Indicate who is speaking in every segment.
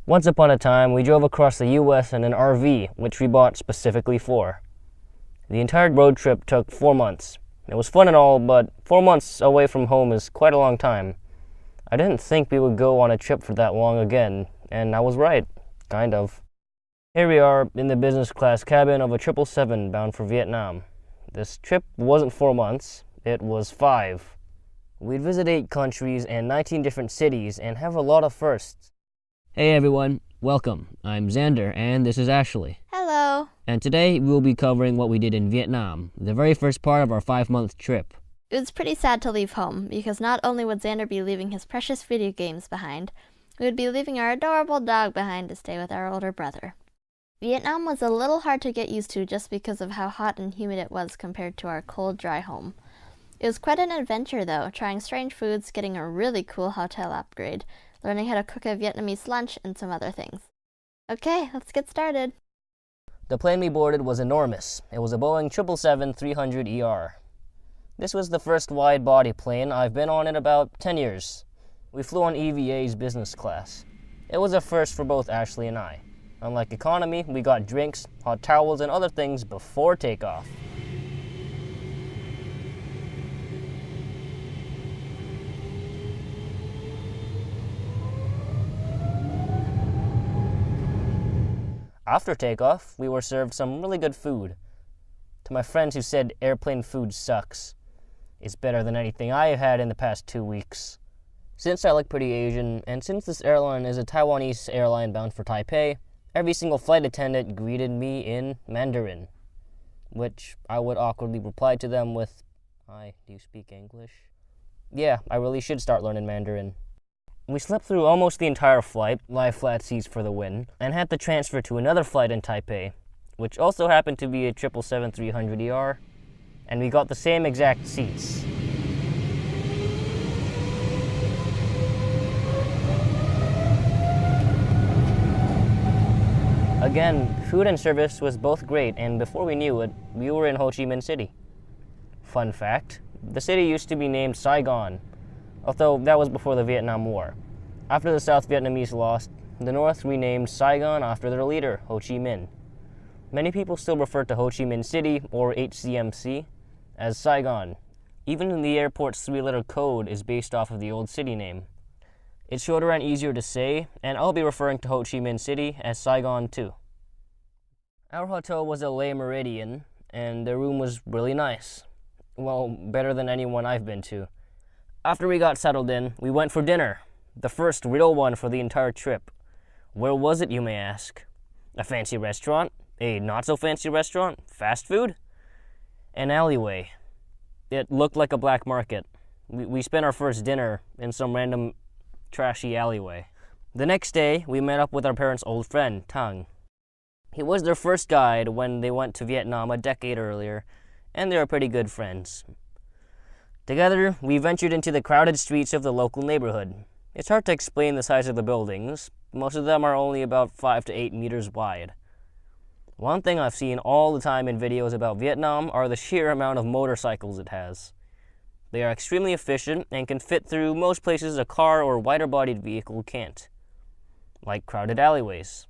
Speaker 1: Once upon a time, we drove across the U.S. in an RV, which we bought specifically for. The entire road trip took 4 months. It was fun and all, but 4 months away from home is quite a long time. I didn't think we would go on a trip for that long again, and I was right, kind of. Here we are in the business class cabin of a 777 bound for Vietnam. This trip wasn't 4 months, it was 5. We'd visit 8 countries and 19 different cities and have a lot of firsts. Hey everyone, welcome. I'm Xander and this is Ashley.
Speaker 2: Hello.
Speaker 1: And today we'll be covering what we did in Vietnam, the very first part of our 5-month trip.
Speaker 2: It was pretty sad to leave home, because not only would Xander be leaving his precious video games behind, we would be leaving our adorable dog behind to stay with our older brother. Vietnam was a little hard to get used to just because of how hot and humid it was compared to our cold, dry home. It was quite an adventure though, trying strange foods, getting a really cool hotel upgrade, learning how to cook a Vietnamese lunch, and some other things. Okay, let's get started.
Speaker 1: The plane we boarded was enormous. It was a Boeing 777-300ER. This was the first wide-body plane I've been on in about 10 years. We flew on EVA's business class. It was a first for both Ashley and I. Unlike economy, we got drinks, hot towels, and other things before takeoff. After takeoff, we were served some really good food. To my friends who said airplane food sucks, it's better than anything I have had in the past 2 weeks. Since I look pretty Asian, and since this airline is a Taiwanese airline bound for Taipei, every single flight attendant greeted me in Mandarin, which I would awkwardly reply to them with, "Hi, do you speak English?" Yeah, I really should start learning Mandarin. We slept through almost the entire flight, lie flat seats for the win, and had to transfer to another flight in Taipei, which also happened to be a 777-300ER, and we got the same exact seats. Again, food and service was both great, and before we knew it, we were in Ho Chi Minh City. Fun fact, the city used to be named Saigon, although that was before the Vietnam War. After the South Vietnamese lost, the North renamed Saigon after their leader, Ho Chi Minh. Many people still refer to Ho Chi Minh City, or HCMC, as Saigon. Even the airport's 3-letter code is based off of the old city name. It's shorter and easier to say, and I'll be referring to Ho Chi Minh City as Saigon too. Our hotel was a Le Méridien, and the room was really nice. Well, better than anyone I've been to. After we got settled in, we went for dinner, the first real one for the entire trip. Where was it, you may ask? A fancy restaurant? A not-so-fancy restaurant? Fast food? An alleyway. It looked like a black market. We spent our first dinner in some random trashy alleyway. The next day, we met up with our parents' old friend, Tang. He was their first guide when they went to Vietnam a decade earlier, and they were pretty good friends. Together, we ventured into the crowded streets of the local neighborhood. It's hard to explain the size of the buildings. Most of them are only about 5 to 8 meters wide. One thing I've seen all the time in videos about Vietnam are the sheer amount of motorcycles it has. They are extremely efficient and can fit through most places a car or wider-bodied vehicle can't, like crowded alleyways.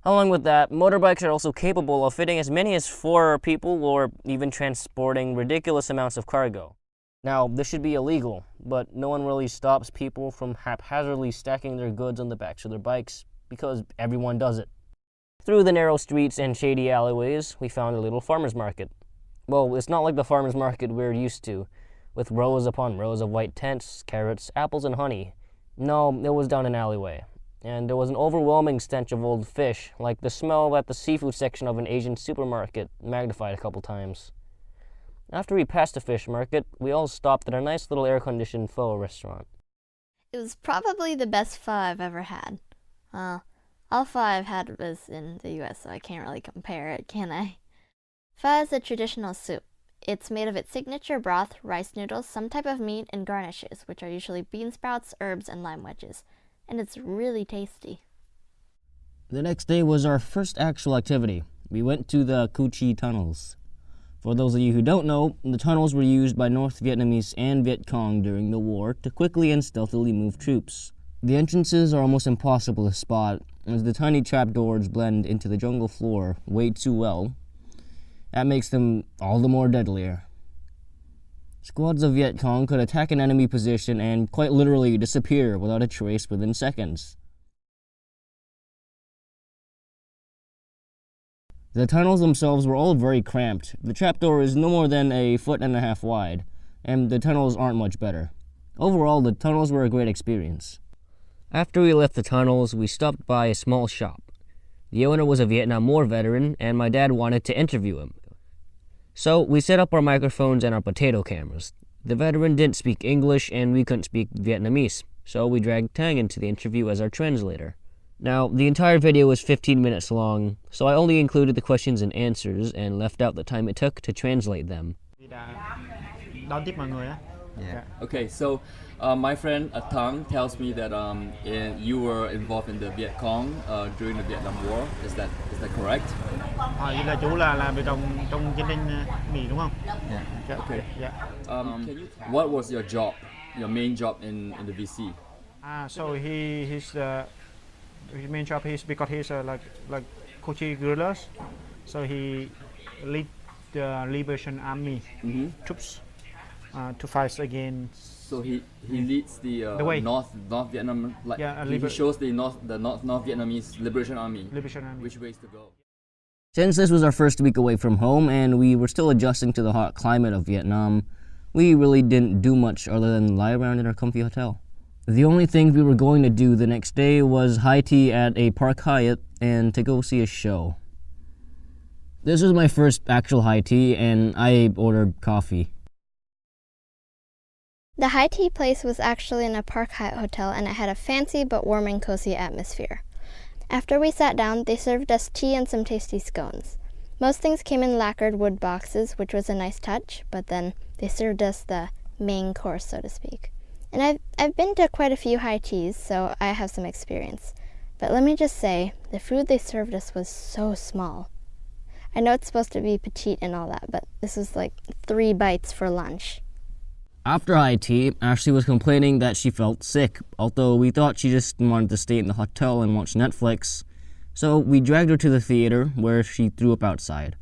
Speaker 1: Along with that, motorbikes are also capable of fitting as many as 4 people or even transporting ridiculous amounts of cargo. Now, this should be illegal, but no one really stops people from haphazardly stacking their goods on the backs of their bikes because everyone does it. Through the narrow streets and shady alleyways, we found a little farmer's market. Well, it's not like the farmer's market we're used to, with rows upon rows of white tents, carrots, apples, and honey. No, it was down an alleyway. And there was an overwhelming stench of old fish, like the smell at the seafood section of an Asian supermarket, magnified a couple times. After we passed the fish market, we all stopped at a nice little air-conditioned pho restaurant.
Speaker 2: It was probably the best pho I've ever had. All pho I've had was in the US, so I can't really compare it, can I? Pho is a traditional soup. It's made of its signature broth, rice noodles, some type of meat, and garnishes, which are usually bean sprouts, herbs, and lime wedges. And it's really tasty.
Speaker 1: The next day was our first actual activity. We went to the Cu Chi tunnels. For those of you who don't know, the tunnels were used by North Vietnamese and Viet Cong during the war to quickly and stealthily move troops. The entrances are almost impossible to spot, as the tiny trapdoors blend into the jungle floor way too well. That makes them all the more deadlier. Squads of Viet Cong could attack an enemy position and quite literally disappear without a trace within seconds. The tunnels themselves were all very cramped. The trapdoor is no more than 1.5 feet wide, and the tunnels aren't much better. Overall, the tunnels were a great experience. After we left the tunnels, we stopped by a small shop. The owner was a Vietnam War veteran, and my dad wanted to interview him. So we set up our microphones and our potato cameras. The veteran didn't speak English, and we couldn't speak Vietnamese, so we dragged Tang into the interview as our translator. Now, the entire video was 15 minutes long, so I only included the questions and answers and left out the time it took to translate them.
Speaker 3: Đón tiếp mọi người á.
Speaker 4: Yeah. Okay, so my friend Thang tells me that you were involved in the Viet Cong during the Vietnam War. Is that correct?
Speaker 3: Vậy là chú là làm việc trong chiến tranh Mỹ đúng không?
Speaker 4: Yeah. Okay.
Speaker 3: Yeah.
Speaker 4: What was your job? Your main job in the VC?
Speaker 3: So his main job is because he's like Kochi guerrillas. So he lead the Liberation Army troops to fight against.
Speaker 4: So he leads the
Speaker 3: way.
Speaker 4: North Vietnam, like he shows the North Vietnamese Liberation Army which ways to go.
Speaker 1: Since this was our first week away from home and we were still adjusting to the hot climate of Vietnam, we really didn't do much other than lie around in our comfy hotel. The only thing we were going to do the next day was high tea at a Park Hyatt and to go see a show. This was my first actual high tea, and I ordered coffee.
Speaker 2: The high tea place was actually in a Park Hyatt hotel, and it had a fancy but warm and cozy atmosphere. After we sat down, they served us tea and some tasty scones. Most things came in lacquered wood boxes, which was a nice touch, but then they served us the main course, so to speak. And I've been to quite a few high teas, so I have some experience. But let me just say, the food they served us was so small. I know it's supposed to be petite and all that, but this was like 3 bites for lunch.
Speaker 1: After high tea, Ashley was complaining that she felt sick, although we thought she just wanted to stay in the hotel and watch Netflix. So we dragged her to the theater, where she threw up outside.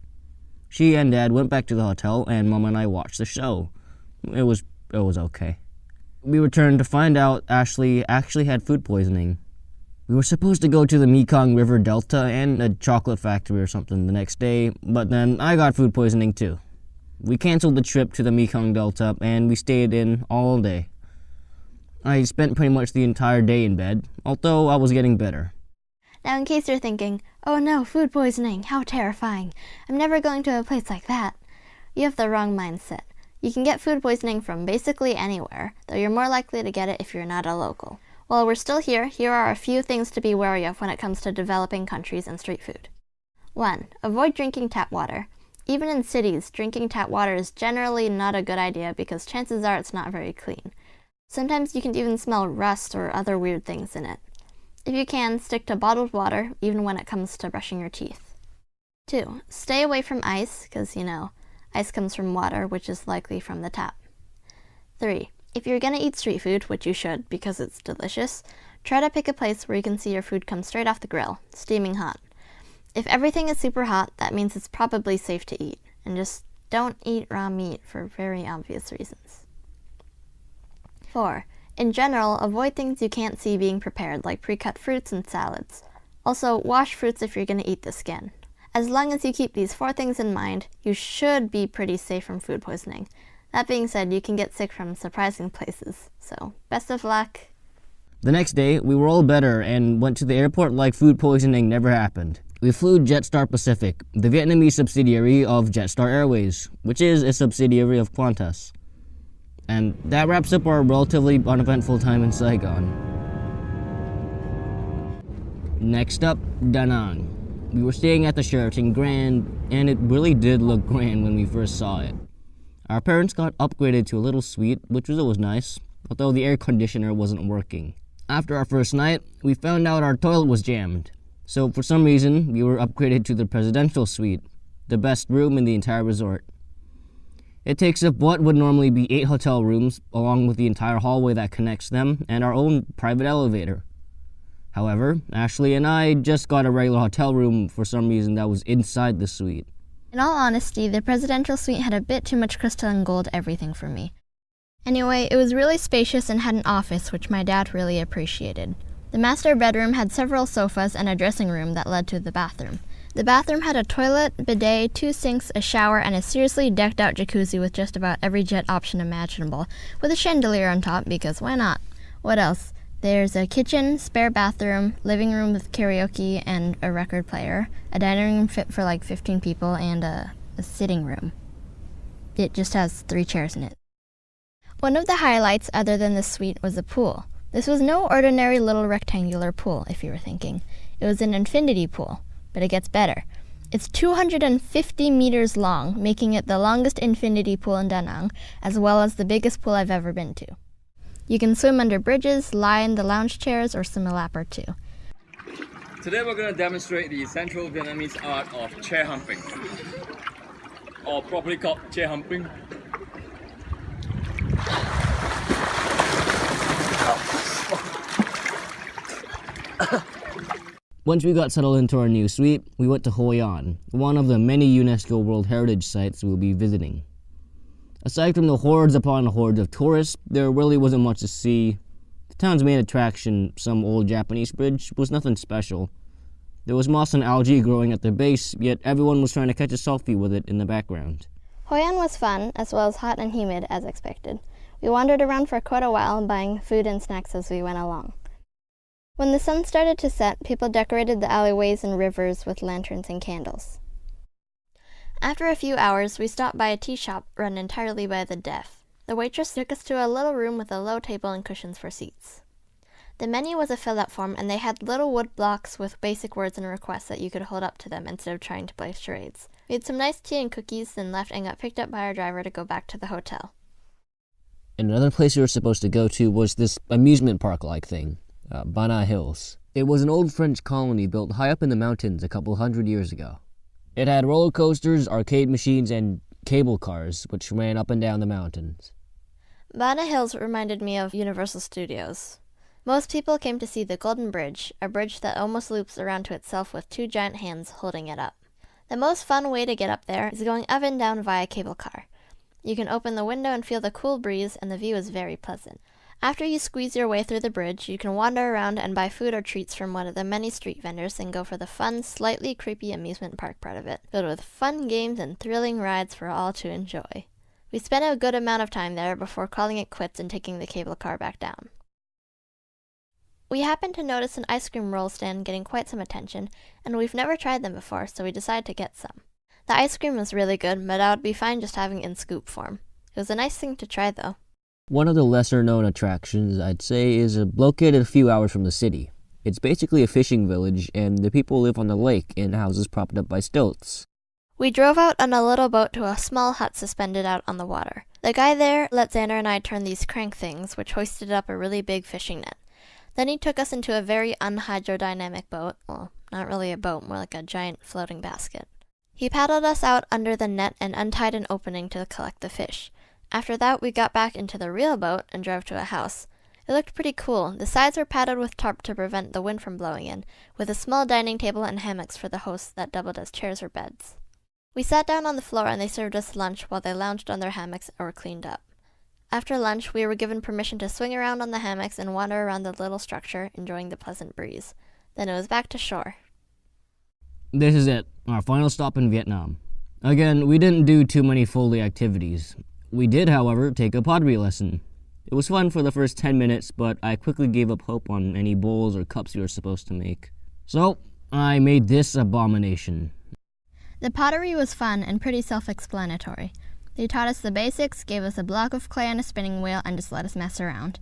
Speaker 1: She and Dad went back to the hotel, and Mom and I watched the show. It was okay. We returned to find out Ashley actually had food poisoning. We were supposed to go to the Mekong River Delta and a chocolate factory or something the next day, but then I got food poisoning too. We canceled the trip to the Mekong Delta and we stayed in all day. I spent pretty much the entire day in bed, although I was getting better.
Speaker 2: Now, in case you're thinking, oh no, food poisoning, how terrifying. I'm never going to a place like that. You have the wrong mindset. You can get food poisoning from basically anywhere, though you're more likely to get it if you're not a local. While we're still here are a few things to be wary of when it comes to developing countries and street food. 1. Avoid drinking tap water. Even in cities, drinking tap water is generally not a good idea because chances are it's not very clean. Sometimes you can even smell rust or other weird things in it. If you can, stick to bottled water, even when it comes to brushing your teeth. 2. Stay away from ice, because, ice comes from water, which is likely from the tap. 3. If you're gonna eat street food, which you should because it's delicious, try to pick a place where you can see your food come straight off the grill, steaming hot. If everything is super hot, that means it's probably safe to eat, and just don't eat raw meat for very obvious reasons. 4. In general, avoid things you can't see being prepared, like pre-cut fruits and salads. Also, wash fruits if you're gonna eat the skin. As long as you keep these 4 things in mind, you should be pretty safe from food poisoning. That being said, you can get sick from surprising places, so best of luck.
Speaker 1: The next day, we were all better and went to the airport like food poisoning never happened. We flew Jetstar Pacific, the Vietnamese subsidiary of Jetstar Airways, which is a subsidiary of Qantas. And that wraps up our relatively uneventful time in Saigon. Next up, Da Nang. We were staying at the Sheraton Grand, and it really did look grand when we first saw it. Our parents got upgraded to a little suite, which was always nice, although the air conditioner wasn't working. After our first night, we found out our toilet was jammed. So for some reason, we were upgraded to the presidential suite, the best room in the entire resort. It takes up what would normally be 8 hotel rooms, along with the entire hallway that connects them, and our own private elevator. However, Ashley and I just got a regular hotel room for some reason that was inside the suite.
Speaker 2: In all honesty, the presidential suite had a bit too much crystal and gold everything for me. Anyway, it was really spacious and had an office, which my dad really appreciated. The master bedroom had several sofas and a dressing room that led to the bathroom. The bathroom had a toilet, bidet, 2 sinks, a shower, and a seriously decked-out jacuzzi with just about every jet option imaginable, with a chandelier on top, because why not? What else? There's a kitchen, spare bathroom, living room with karaoke and a record player, a dining room fit for like 15 people, and a sitting room. It just has 3 chairs in it. One of the highlights other than the suite was the pool. This was no ordinary little rectangular pool, if you were thinking. It was an infinity pool. But it gets better. It's 250 meters long, making it the longest infinity pool in Da Nang, as well as the biggest pool I've ever been to. You can swim under bridges, lie in the lounge chairs, or swim a lap or 2.
Speaker 4: Today we're going to demonstrate the central Vietnamese art of chair humping, or properly called chair humping.
Speaker 1: Once we got settled into our new suite, we went to Hoi An, one of the many UNESCO World Heritage sites we'll be visiting. Aside from the hordes upon hordes of tourists, there really wasn't much to see. The town's main attraction, some old Japanese bridge, was nothing special. There was moss and algae growing at the base, yet everyone was trying to catch a selfie with it in the background.
Speaker 2: Hoi An was fun, as well as hot and humid, as expected. We wandered around for quite a while, buying food and snacks as we went along. When the sun started to set, people decorated the alleyways and rivers with lanterns and candles. After a few hours, we stopped by a tea shop run entirely by the deaf. The waitress took us to a little room with a low table and cushions for seats. The menu was a fill-out form, and they had little wood blocks with basic words and requests that you could hold up to them instead of trying to play charades. We had some nice tea and cookies, then left and got picked up by our driver to go back to the hotel.
Speaker 1: And another place we were supposed to go to was this amusement park-like thing. Bana Hills. It was an old French colony built high up in the mountains a couple 100 years ago. It had roller coasters, arcade machines, and cable cars, which ran up and down the mountains.
Speaker 2: Bana Hills reminded me of Universal Studios. Most people came to see the Golden Bridge, a bridge that almost loops around to itself with 2 giant hands holding it up. The most fun way to get up there is going up and down via cable car. You can open the window and feel the cool breeze, and the view is very pleasant. After you squeeze your way through the bridge, you can wander around and buy food or treats from one of the many street vendors and go for the fun, slightly creepy amusement park part of it, filled with fun games and thrilling rides for all to enjoy. We spent a good amount of time there before calling it quits and taking the cable car back down. We happened to notice an ice cream roll stand getting quite some attention, and we've never tried them before, so we decided to get some. The ice cream was really good, but I would be fine just having it in scoop form. It was a nice thing to try, though.
Speaker 1: One of the lesser-known attractions, I'd say, is located a few hours from the city. It's basically a fishing village, and the people live on the lake in houses propped up by stilts.
Speaker 2: We drove out on a little boat to a small hut suspended out on the water. The guy there let Xander and I turn these crank things, which hoisted up a really big fishing net. Then he took us into a very unhydrodynamic boat. Well, not really a boat, more like a giant floating basket. He paddled us out under the net and untied an opening to collect the fish. After that, we got back into the real boat and drove to a house. It looked pretty cool. The sides were padded with tarp to prevent the wind from blowing in, with a small dining table and hammocks for the hosts that doubled as chairs or beds. We sat down on the floor and they served us lunch while they lounged on their hammocks or cleaned up. After lunch, we were given permission to swing around on the hammocks and wander around the little structure, enjoying the pleasant breeze. Then it was back to shore.
Speaker 1: This is it, our final stop in Vietnam. Again, we didn't do too many full-day activities. We did, however, take a pottery lesson. It was fun for the first 10 minutes, but I quickly gave up hope on any bowls or cups we were supposed to make. So, I made this abomination.
Speaker 2: The pottery was fun and pretty self-explanatory. They taught us the basics, gave us a block of clay and a spinning wheel, and just let us mess around.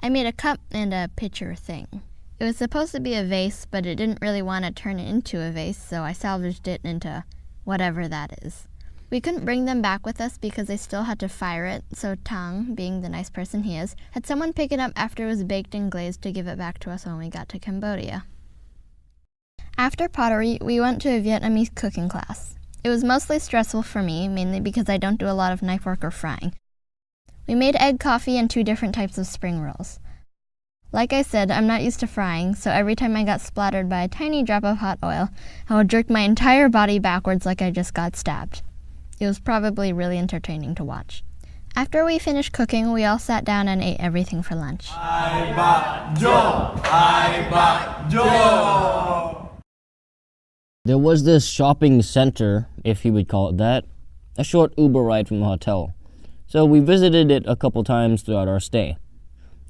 Speaker 2: I made a cup and a pitcher thing. It was supposed to be a vase, but it didn't really want to turn it into a vase, so I salvaged it into whatever that is. We couldn't bring them back with us because they still had to fire it, so Tang, being the nice person he is, had someone pick it up after it was baked and glazed to give it back to us when we got to Cambodia. After pottery, we went to a Vietnamese cooking class. It was mostly stressful for me, mainly because I don't do a lot of knife work or frying. We made egg coffee and 2 different types of spring rolls. Like I said, I'm not used to frying, so every time I got splattered by a tiny drop of hot oil, I would jerk my entire body backwards like I just got stabbed. It was probably really entertaining to watch. After we finished cooking, we all sat down and ate everything for lunch.
Speaker 1: There was this shopping center, if you would call it that, a short Uber ride from the hotel. So we visited it a couple times throughout our stay.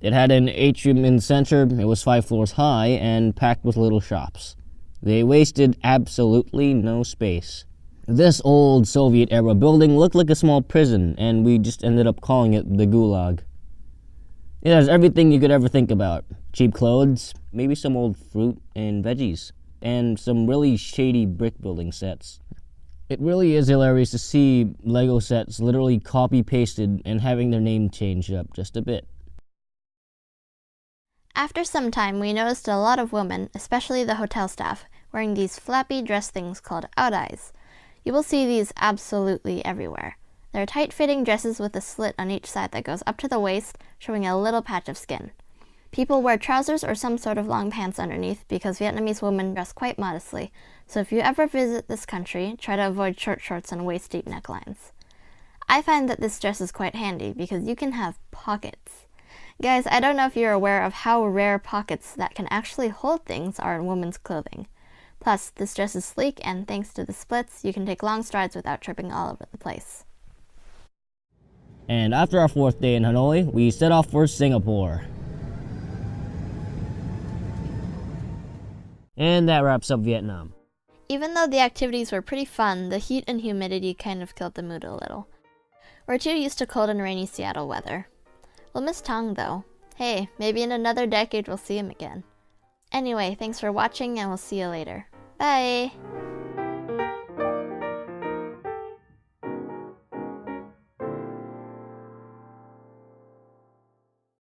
Speaker 1: It had an atrium in the center, it was 5 floors high, and packed with little shops. They wasted absolutely no space. This old Soviet-era building looked like a small prison, and we just ended up calling it the Gulag. It has everything you could ever think about. Cheap clothes, maybe some old fruit and veggies, and some really shady brick building sets. It really is hilarious to see Lego sets literally copy-pasted and having their name changed up just a bit.
Speaker 2: After some time, we noticed a lot of women, especially the hotel staff, wearing these flappy dress things called out-eyes. You will see these absolutely everywhere. They're tight-fitting dresses with a slit on each side that goes up to the waist, showing a little patch of skin. People wear trousers or some sort of long pants underneath because Vietnamese women dress quite modestly, so if you ever visit this country, try to avoid short shorts and waist-deep necklines. I find that this dress is quite handy because you can have pockets. Guys, I don't know if you're aware of how rare pockets that can actually hold things are in women's clothing. Plus, this dress is sleek, and thanks to the splits, you can take long strides without tripping all over the place.
Speaker 1: And after our 4th day in Hanoi, we set off for Singapore. And that wraps up Vietnam.
Speaker 2: Even though the activities were pretty fun, the heat and humidity kind of killed the mood a little. We're too used to cold and rainy Seattle weather. We'll miss Tong though. Hey, maybe in another decade we'll see him again. Anyway, thanks for watching and we'll see you later. Bye!